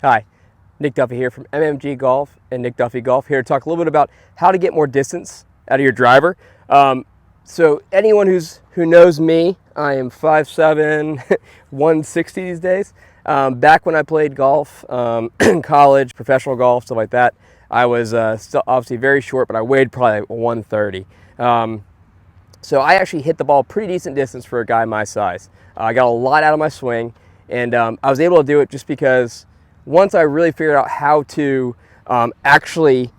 Hi, Nick Duffy here from MMG Golf and Nick Duffy Golf, here to talk a little bit about how to get more distance out of your driver. So anyone who knows me, I am 5'7", 160 these days. Back when I played golf, in college, professional golf, stuff like that, I was still obviously very short, but I weighed probably 130. So I actually hit the ball pretty decent distance for a guy my size. I got a lot out of my swing, and I was able to do it just because once I really figured out how to actually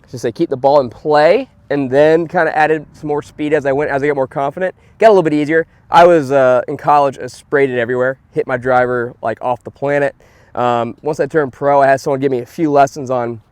just say keep the ball in play, and then kind of added some more speed as I got more confident, got a little bit easier. I was in college, I sprayed it everywhere, hit my driver like off the planet. Once I turned pro, I had someone give me a few lessons on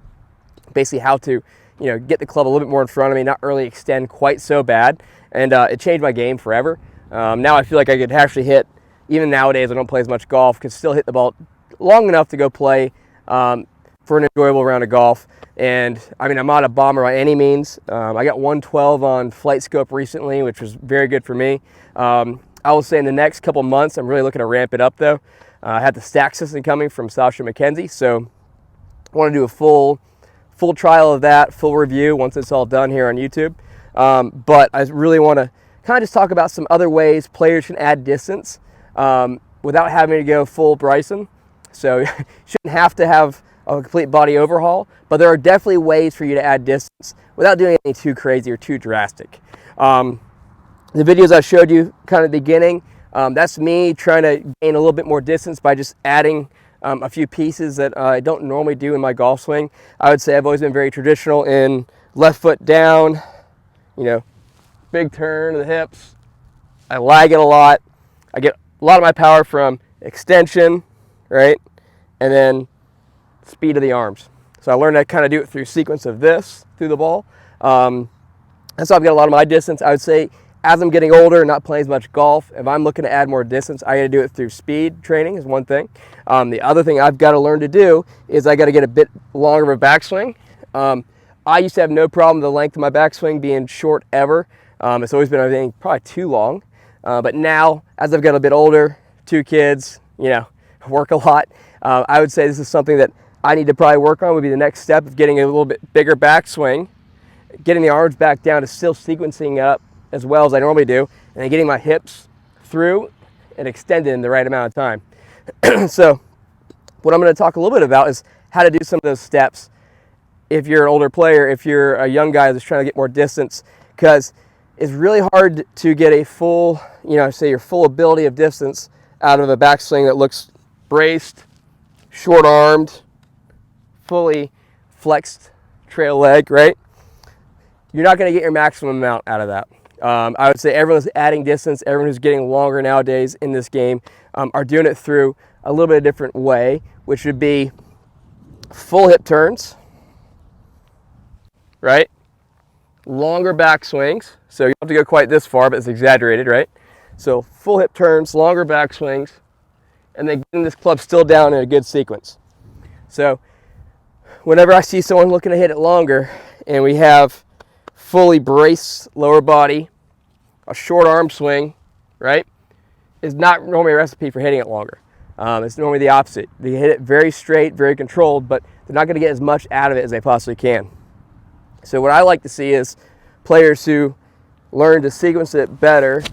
basically how to, get the club a little bit more in front of me, not really extend quite so bad, and it changed my game forever. Now I feel like I could actually hit, even nowadays I don't play as much golf, could still hit the ball long enough to go play for an enjoyable round of golf. And I mean, I'm not a bomber by any means. I got 112 on Flight Scope recently, which was very good for me. I will say in the next couple months, I'm really looking to ramp it up though. I had the stack system coming from Sasha McKenzie, so I want to do a full trial of that, full review once it's all done here on YouTube. But I really want to kind of just talk about some other ways players can add distance without having to go full Bryson. So you shouldn't have to have a complete body overhaul, but there are definitely ways for you to add distance without doing anything too crazy or too drastic. The videos I showed you kind of at the beginning, that's me trying to gain a little bit more distance by just adding a few pieces that I don't normally do in my golf swing. I would say I've always been very traditional in left foot down, big turn of the hips. I lag it a lot. I get a lot of my power from extension, right? And then speed of the arms. So I learned to kind of do it through sequence of this, through the ball. And so I've got a lot of my distance. I would say as I'm getting older and not playing as much golf, if I'm looking to add more distance, I got to do it through speed training is one thing. The other thing I've got to learn to do is I got to get a bit longer of a backswing. I used to have no problem with the length of my backswing being short ever. It's always been, I think, probably too long. But now, as I've got a bit older, 2 kids, work a lot, I would say this is something that I need to probably work on, would be the next step of getting a little bit bigger backswing, getting the arms back down to still sequencing up as well as I normally do, and then getting my hips through and extended in the right amount of time. So what I'm going to talk a little bit about is how to do some of those steps if you're an older player, if you're a young guy that's trying to get more distance, because it's really hard to get a full, say your full ability of distance out of a backswing that looks braced, short-armed, fully flexed trail leg, right? You're not going to get your maximum amount out of that. I would say everyone who's adding distance, everyone who's getting longer nowadays in this game are doing it through a little bit of a different way, which would be full hip turns, right? Longer back swings. So you don't have to go quite this far, but it's exaggerated, right? So full hip turns, longer back swings, and then getting this club still down in a good sequence. So whenever I see someone looking to hit it longer and we have fully braced lower body, a short arm swing, right, is not normally a recipe for hitting it longer. It's normally the opposite. They hit it very straight, very controlled, but they're not going to get as much out of it as they possibly can. So what I like to see is players who learn to sequence it better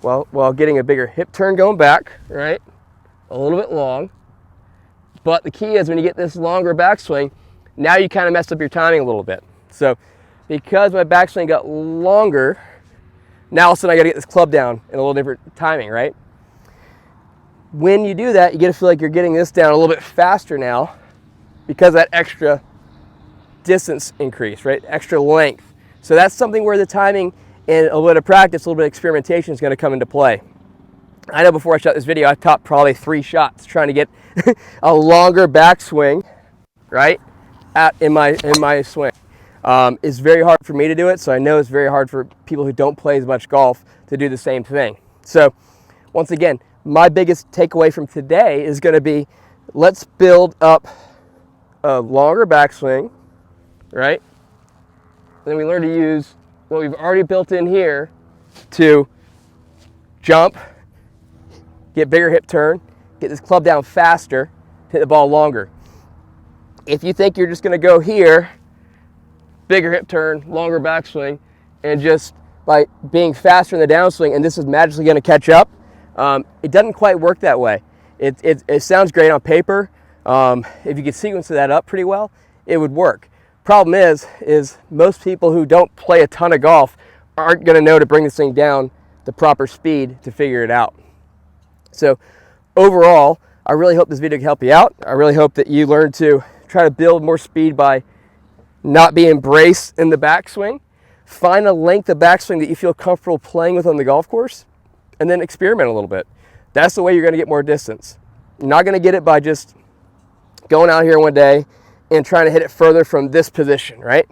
while getting a bigger hip turn going back, right, a little bit long. But the key is when you get this longer backswing, now you kind of messed up your timing a little bit. So because my backswing got longer, now all of a sudden I got to get this club down in a little different timing, right? When you do that, you get to feel like you're getting this down a little bit faster now because of that extra distance increase, right? Extra length. So that's something where the timing and a little bit of practice, a little bit of experimentation is going to come into play. I know before I shot this video, I topped probably 3 shots trying to get a longer backswing, right, in my swing. It's very hard for me to do it, so I know it's very hard for people who don't play as much golf to do the same thing. So once again, my biggest takeaway from today is going to be, let's build up a longer backswing, right? Then we learn to use what we've already built in here to jump, get bigger hip turn, get this club down faster, hit the ball longer. If you think you're just going to go here, bigger hip turn, longer backswing, and just by being faster in the downswing, and this is magically going to catch up, it doesn't quite work that way. It sounds great on paper. If you could sequence that up pretty well, it would work. Problem is most people who don't play a ton of golf aren't going to know to bring this thing down the proper speed to figure it out. So overall, I really hope this video can help you out. I really hope that you learn to try to build more speed by not being braced in the backswing. Find a length of backswing that you feel comfortable playing with on the golf course, and then experiment a little bit. That's the way you're going to get more distance. You're not going to get it by just going out here one day and trying to hit it further from this position, right?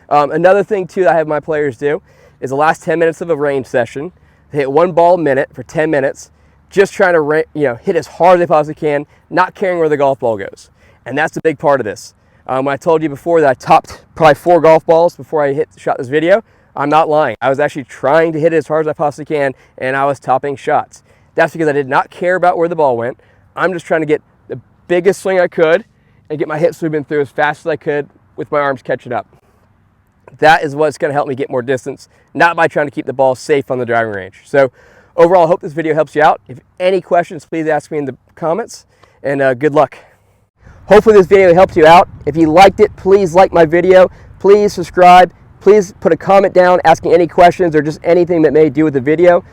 Another thing too that I have my players do is the last 10 minutes of a range session, they hit one ball a minute for 10 minutes, just trying to hit as hard as they possibly can, not caring where the golf ball goes. And that's a big part of this. When I told you before that I topped probably 4 golf balls before I shot this video, I'm not lying. I was actually trying to hit it as hard as I possibly can, and I was topping shots. That's because I did not care about where the ball went. I'm just trying to get the biggest swing I could and get my hips moving through as fast as I could with my arms catching up. That is what's going to help me get more distance, not by trying to keep the ball safe on the driving range. So overall, I hope this video helps you out. If any questions, please ask me in the comments, and good luck. Hopefully this video helped you out. If you liked it, please like my video. Please subscribe. Please put a comment down asking any questions or just anything that may do with the video.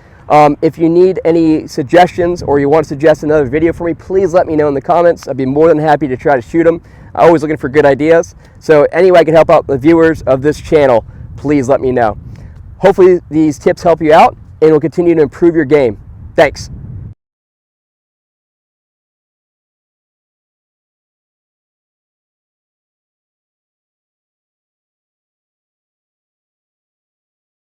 If you need any suggestions or you want to suggest another video for me, please let me know in the comments. I'd be more than happy to try to shoot them. I'm always looking for good ideas. So any way I can help out the viewers of this channel, please let me know. Hopefully these tips help you out and will continue to improve your game. Thanks.